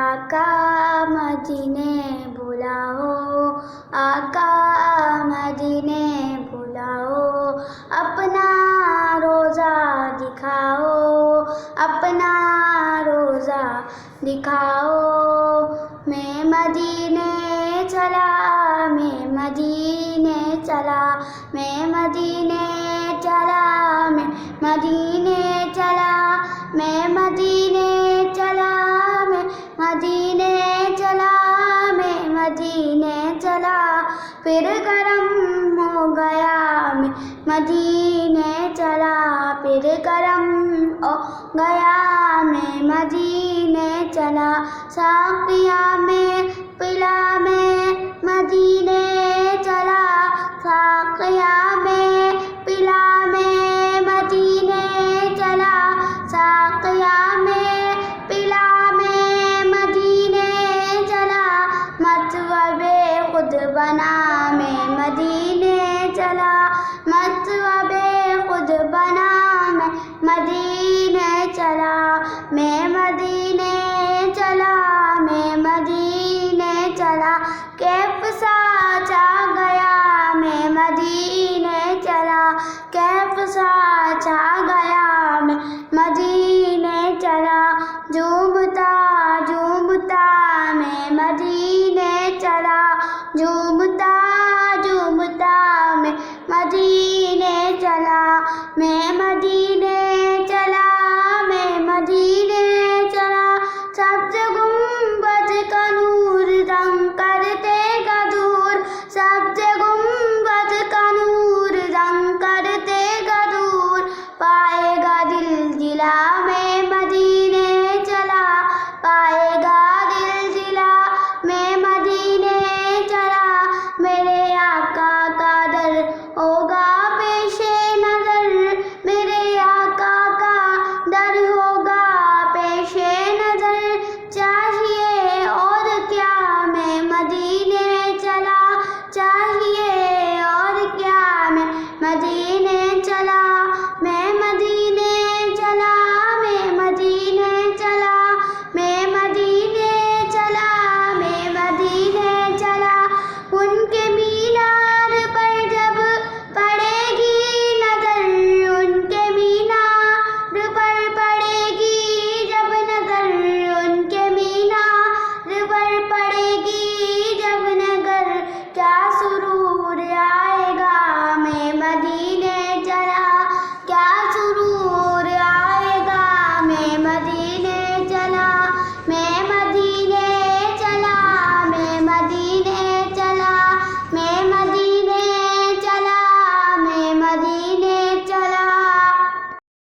آقا مدینے بلاؤ، آقا مدینے بلاؤ، اپنا روزہ دکھاؤ، اپنا روزہ دکھاؤ۔ میں مدینے چلا، میں مدینے چلا، میں مدینے چلا، میں مدینے چلا، میں مدینے چلا، میں مدینے چلا، میں مدینے چلا، پھر کرم ہو گیا، میں مدینے چلا، پھر کرم ہو گیا، میں مدینے چلا، ساقیا میں پلا میں مدینے